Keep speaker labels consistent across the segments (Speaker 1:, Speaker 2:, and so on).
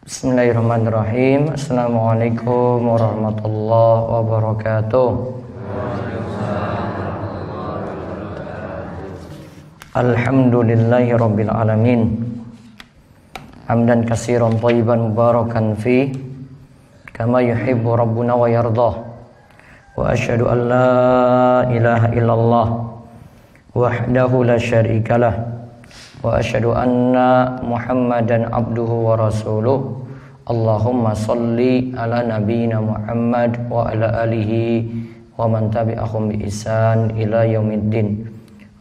Speaker 1: Bismillahirrahmanirrahim. Assalamualaikum warahmatullahi wabarakatuh. Alhamdulillahi rabbil alamin. Hamdan katsiran thayyiban mubarakan fi kama yuhibbu rabbuna wa yardah. Wa asyhadu an la ilaha illallah wahdahu la syarikalah. Wa asyhadu anna Muhammadan abduhu wa rasuluh. Allahumma salli ala nabiyyina Muhammad wa ala alihi wa man tabi'ahum bi ihsan ila yaumiddin.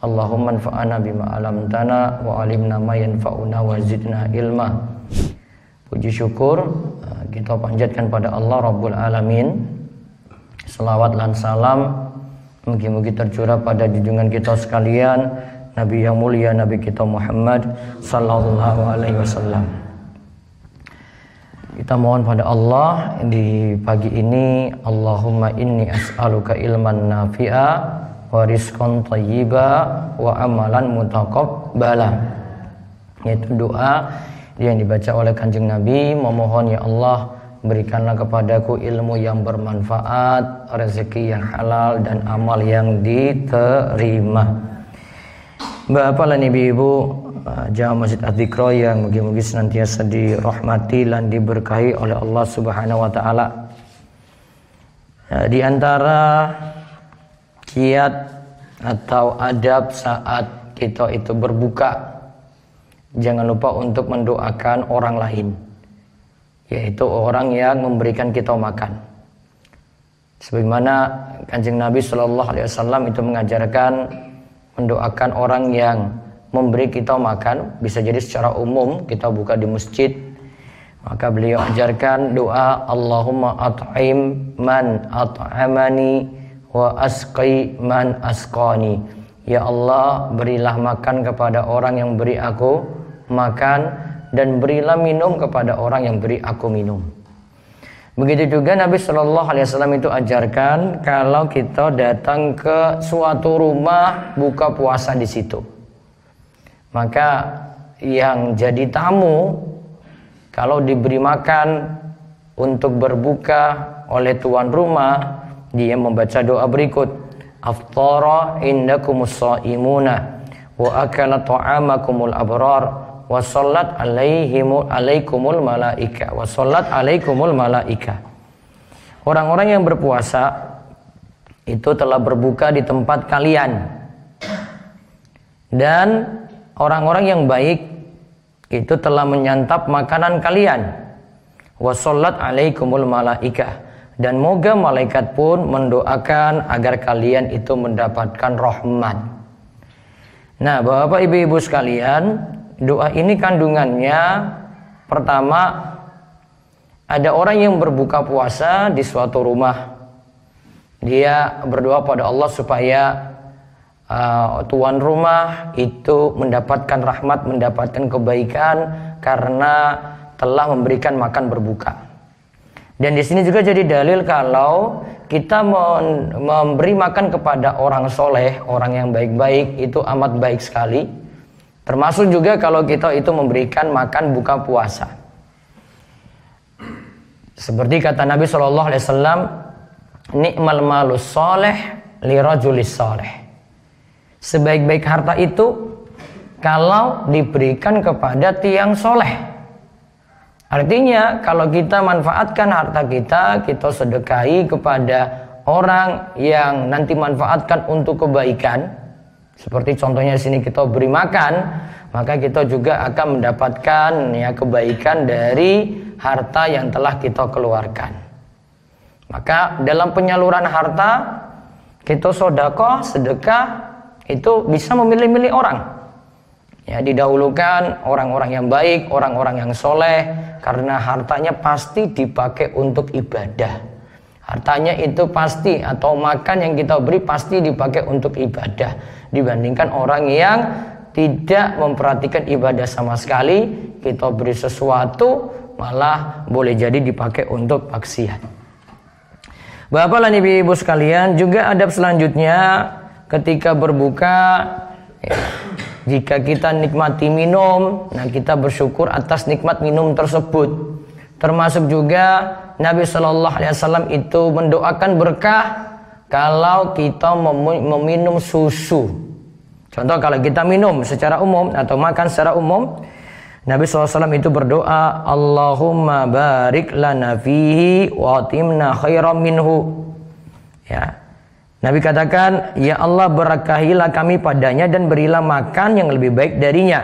Speaker 1: Allahumma anfa'na bima 'allamtana wa 'allimna ma yanfa'una wa zidna ilma. Puji syukur kita panjatkan pada Allah Rabbul Alamin. Selawat dan salam mugi-mugi tercurah pada junjungan kita sekalian, Nabi yang mulia, Nabi kita Muhammad sallallahu alaihi wasallam. Kita mohon pada Allah di pagi ini, Allahumma inni as'aluka ilman nafi'a wa rizqan thayyiba wa amalan mutaqabbala. Yaitu doa yang dibaca oleh Kanjeng Nabi, memohon ya Allah, berikanlah kepadaku ilmu yang bermanfaat, rezeki yang halal dan amal yang diterima. Bapak dan ibu-ibu jamaah Masjid Adz-Dzikra yang mugi-mugi senantiasa dirahmati dan diberkahi oleh Allah Subhanahu wa taala. Di antara kiat atau adab saat kita itu berbuka, jangan lupa untuk mendoakan orang lain, yaitu orang yang memberikan kita makan. Sebagaimana Kanjeng Nabi Shallallahu Alaihi Wasallam itu mengajarkan mendoakan orang yang memberi kita makan, bisa jadi secara umum kita buka di masjid, maka beliau ajarkan doa Allahumma at'im man at'amani wa asqi man asqani. Ya Allah, berilah makan kepada orang yang beri aku makan, dan berilah minum kepada orang yang beri aku minum. Begitu juga Nabi Shallallahu Alaihi Wasallam itu ajarkan kalau kita datang ke suatu rumah buka puasa di situ, maka yang jadi tamu kalau diberi makan untuk berbuka oleh tuan rumah, dia membaca doa berikut: Aftara indakumus shaimuna wa akala ta'amakumul abrar wa sallat alaikumul malaika wa sallat alaikumul malaika. Orang-orang yang berpuasa itu telah berbuka di tempat kalian, dan orang-orang yang baik itu telah menyantap makanan kalian. Wa sallat alaikumul malaika, dan moga malaikat pun mendoakan agar kalian itu mendapatkan rahmat. Nah, Bapak Ibu-ibu sekalian, doa ini kandungannya pertama, ada orang yang berbuka puasa di suatu rumah, dia berdoa pada Allah supaya tuan rumah itu mendapatkan rahmat, mendapatkan kebaikan karena telah memberikan makan berbuka. Dan di sini juga jadi dalil kalau kita memberi makan kepada orang soleh, orang yang baik-baik, itu amat baik sekali. Termasuk juga kalau kita itu memberikan makan buka puasa. Seperti kata Nabi Shallallahu Alaihi Wasallam, nikmal malus soleh li rajulis soleh. Sebaik-baik harta itu kalau diberikan kepada tiang soleh. Artinya kalau kita manfaatkan harta kita, kita sedekahi kepada orang yang nanti manfaatkan untuk kebaikan. Seperti contohnya di sini kita beri makan, maka kita juga akan mendapatkan kebaikan dari harta yang telah kita keluarkan. Maka dalam penyaluran harta, kita sedekah itu bisa memilih-milih orang. Ya, didahulukan orang-orang yang baik, orang-orang yang soleh, karena hartanya pasti dipakai untuk ibadah. Hartanya itu pasti, atau makan yang kita beri pasti dipakai untuk ibadah, dibandingkan orang yang tidak memperhatikan ibadah sama sekali. Kita beri sesuatu malah boleh jadi dipakai untuk maksiat. Bapak dan ibu-ibu sekalian, juga adab selanjutnya ketika berbuka, jika kita nikmati minum, nah kita bersyukur atas nikmat minum tersebut. Termasuk juga Nabi Shallallahu Alaihi Wasallam itu mendoakan berkah kalau kita meminum susu. Contoh kalau kita minum secara umum atau makan secara umum, Nabi SAW itu berdoa, Allahumma barik lana fihi wa atimna khairan minhu. Ya. Nabi katakan, ya Allah berkahilah kami padanya dan berilah makan yang lebih baik darinya.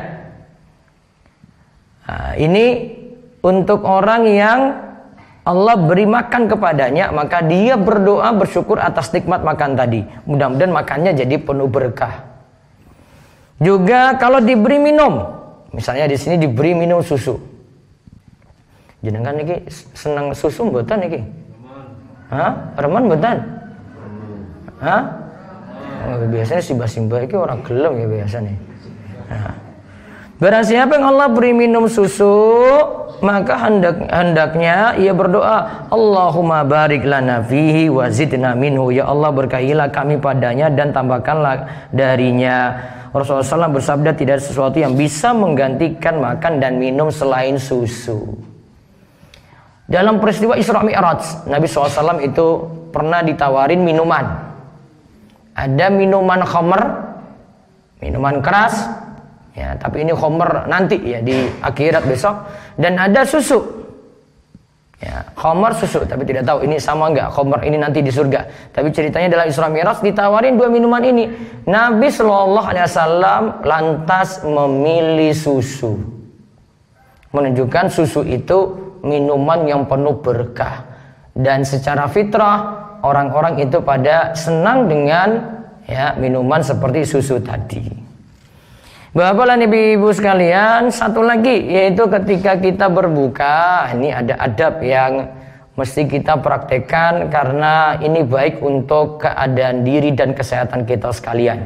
Speaker 1: Nah, ini untuk orang yang Allah beri makan kepadanya, maka dia berdoa bersyukur atas nikmat makan tadi. Mudah-mudahan makannya jadi penuh berkah. Juga kalau diberi minum, misalnya di sini diberi minum susu. Jenengan niki senang susu mboten niki? Hah? Remen mboten? Hah? Oh, biasanya simba-simba iki orang gelem ya biasanya. Nah. Barang siapa yang Allah beri minum susu, maka hendaknya ia berdoa, Allahumma barik lana fihi wa zidna minhu. Ya Allah berkahilah kami padanya dan tambahkanlah darinya. Rasulullah SAW bersabda, tidak ada sesuatu yang bisa menggantikan makan dan minum selain susu. Dalam peristiwa Isra Mi'raj, Nabi SAW itu pernah ditawarin minuman. Ada minuman khamr, minuman keras, ya, tapi ini khamr nanti ya di akhirat besok. Dan ada susu. Ya, khamr susu, tapi tidak tahu ini sama enggak khamr ini nanti di surga. Tapi ceritanya adalah Isra Mi'raj ditawarin dua minuman ini. Nabi Shallallahu Alaihi Wasallam lantas memilih susu, menunjukkan susu itu minuman yang penuh berkah. Dan secara fitrah orang-orang itu pada senang dengan ya minuman seperti susu tadi. Bapak dan ibu-ibu sekalian, satu lagi yaitu ketika kita berbuka, ini ada adab yang mesti kita praktekkan karena ini baik untuk keadaan diri dan kesehatan kita sekalian.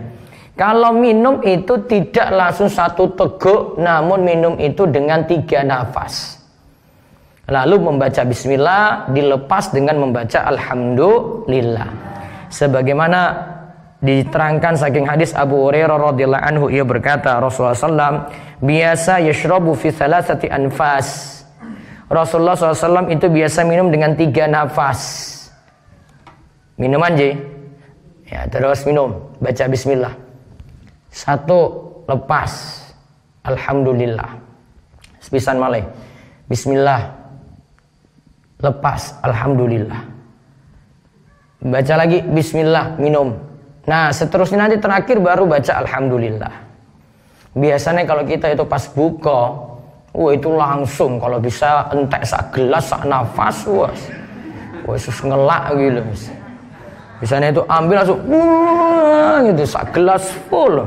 Speaker 1: Kalau minum itu tidak langsung satu teguk, namun minum itu dengan 3 nafas. Lalu membaca bismillah dilepas dengan membaca alhamdulillah. Sebagaimana diterangkan saking hadis Abu Hurairah radhiyallahu anhu, ia berkata Rasulullah SAW biasa yashrabu fi thalathati anfas. Rasulullah SAW itu biasa minum dengan 3 nafas. Minuman ya, terus minum, baca bismillah. 1 lepas alhamdulillah. Sepisan malih. Bismillah. Lepas alhamdulillah. Baca lagi bismillah, minum. Nah seterusnya nanti terakhir baru baca alhamdulillah. Biasanya kalau kita itu pas buka, itu langsung kalau bisa entek sak gelas sak nafas, sus ngelak gitu. Biasanya itu ambil langsung gitu sak gelas full.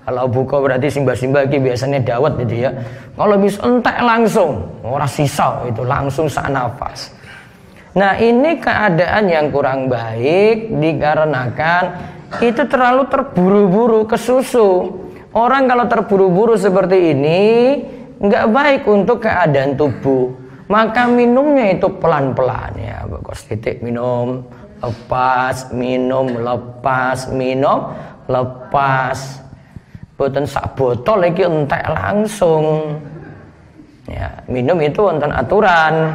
Speaker 1: Kalau buka berarti simba-simba iki biasanya dawet gitu ya. Kalau bisa entek langsung, ora sisa itu langsung sak nafas. Nah ini keadaan yang kurang baik dikarenakan itu terlalu terburu-buru ke susu. Orang kalau terburu-buru seperti ini nggak baik untuk keadaan tubuh. Maka minumnya itu pelan-pelan ya. Bagus titik minum, lepas, minum, lepas, minum, lepas. Boten sak botol lagi entek langsung. Ya, minum itu wonten aturan.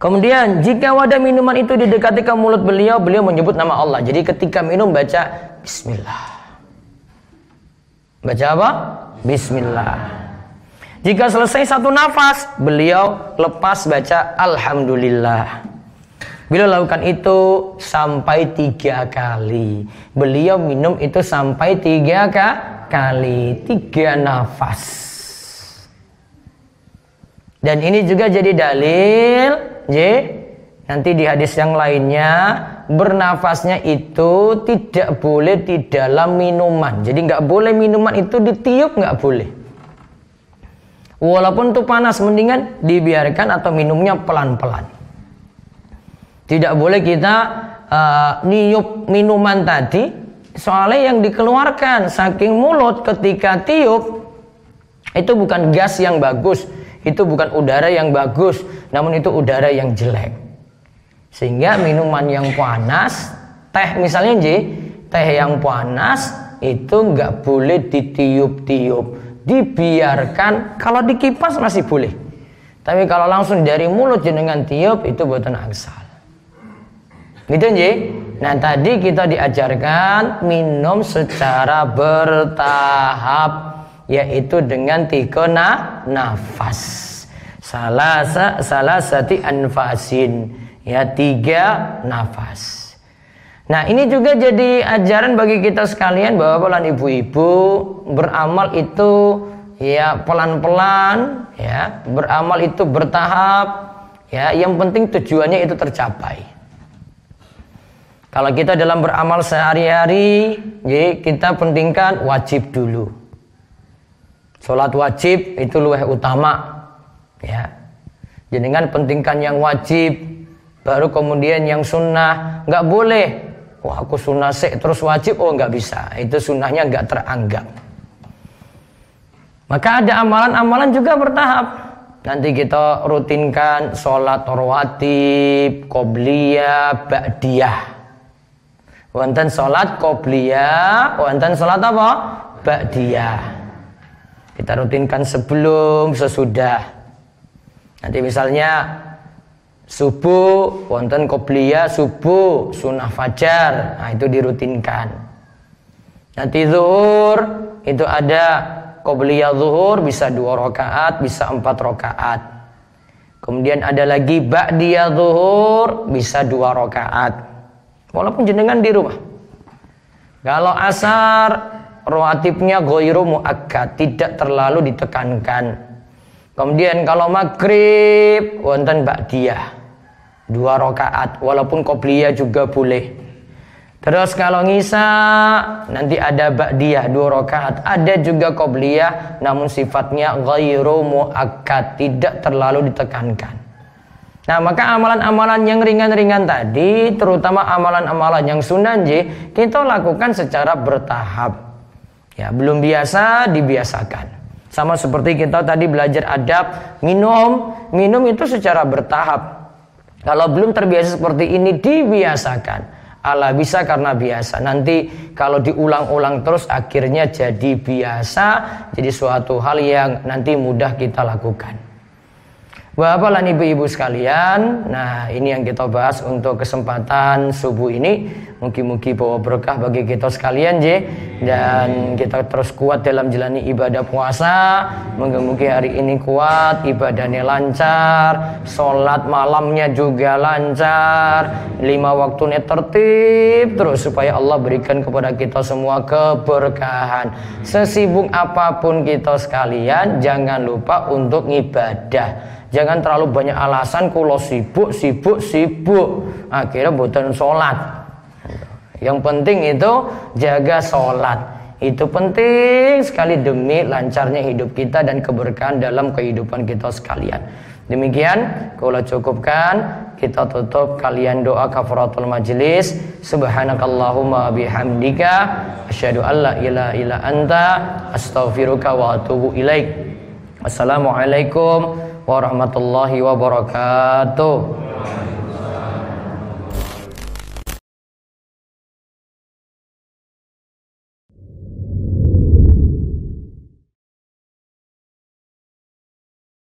Speaker 1: Kemudian jika wadah minuman itu didekati ke mulut beliau, beliau menyebut nama Allah. Jadi ketika minum baca bismillah. Baca apa? Bismillah. Jika selesai 1 nafas, beliau lepas baca alhamdulillah. Beliau lakukan itu sampai 3 kali. Beliau minum itu sampai 3 kali. 3 nafas. Dan ini juga jadi dalil nanti di hadis yang lainnya bernafasnya itu tidak boleh di dalam minuman. Jadi nggak boleh minuman itu ditiup, nggak boleh. Walaupun itu panas, mendingan dibiarkan atau minumnya pelan-pelan. Tidak boleh kita niup minuman tadi, soalnya yang dikeluarkan saking mulut ketika tiup itu bukan gas yang bagus. Itu bukan udara yang bagus, namun itu udara yang jelek. Sehingga minuman yang panas, teh misalnya teh yang panas itu nggak boleh ditiup-tiup, dibiarkan. Kalau dikipas masih boleh, Tapi kalau langsung dari mulut jenengan tiup itu boten angsal. Gitu nggih? Nah, tadi kita diajarkan minum secara bertahap, yaitu dengan 3 nafas. Salasati anfasin, ya 3 nafas. Nah, ini juga jadi ajaran bagi kita sekalian, Bapak dan Ibu-ibu, beramal itu ya pelan-pelan, ya, beramal itu bertahap, ya, yang penting tujuannya itu tercapai. Kalau kita dalam beramal sehari-hari, ya, kita pentingkan wajib dulu. Sholat wajib itu luwih utama, ya. Jangan pentingkan yang wajib, baru kemudian yang sunnah. Nggak boleh, wah aku sunnah terus wajib, oh nggak bisa. Itu sunnahnya nggak teranggap. Maka ada amalan-amalan juga bertahap. Nanti kita rutinkan sholat rawatib, qobliyah, ba'diyah. Wonten sholat qobliyah, wonten sholat apa? Ba'diyah. Kita rutinkan sebelum, sesudah. Nanti misalnya subuh, wonten qobliyah subuh, sunnah fajar, nah itu dirutinkan. Nanti zuhur, itu ada qobliyah zuhur, bisa 2 rakaat, bisa 4 rakaat. Kemudian ada lagi ba'diyah zuhur, bisa 2 rakaat. Walaupun jenengan di rumah. Kalau asar, rawatibnya ghairu muakkad, tidak terlalu ditekankan. Kemudian kalau maghrib, wonten ba'diyah 2 rakaat, walaupun qobliyah juga boleh. Terus kalau ngisa, nanti ada ba'diyah 2 rakaat, ada juga qobliyah, namun sifatnya ghairu muakkad, tidak terlalu ditekankan. Nah, maka amalan-amalan yang ringan-ringan tadi, terutama amalan-amalan yang sunnah, kita lakukan secara bertahap. Ya, belum biasa dibiasakan. Sama seperti kita tadi belajar adab minum itu secara bertahap. Kalau belum terbiasa seperti ini, dibiasakan. Allah bisa karena biasa. Nanti kalau diulang-ulang terus akhirnya jadi biasa, jadi suatu hal yang nanti mudah kita lakukan. Bapak dan ibu-ibu sekalian, nah ini yang kita bahas untuk kesempatan subuh ini. Mungkin-mungkin bawa berkah bagi kita sekalian, dan kita terus kuat dalam jalani ibadah puasa. Mungkin-mungkin hari ini kuat, ibadahnya lancar, sholat malamnya juga lancar, 5 waktunya tertib terus, supaya Allah berikan kepada kita semua keberkahan. Sesibuk apapun kita sekalian, jangan lupa untuk ibadah. Jangan terlalu banyak alasan, kalau sibuk, akhirnya boten sholat. Yang penting itu jaga sholat. Itu penting sekali demi lancarnya hidup kita dan keberkahan dalam kehidupan kita sekalian. Demikian, kalau cukupkan, kita tutup kalian doa kafaratul majlis. Subhanakallahumma bihamdika asyhadu an la ilaha illa anta astaghfiruka wa atubu ilaik. Assalamualaikum warahmatullahi wabarakatuh.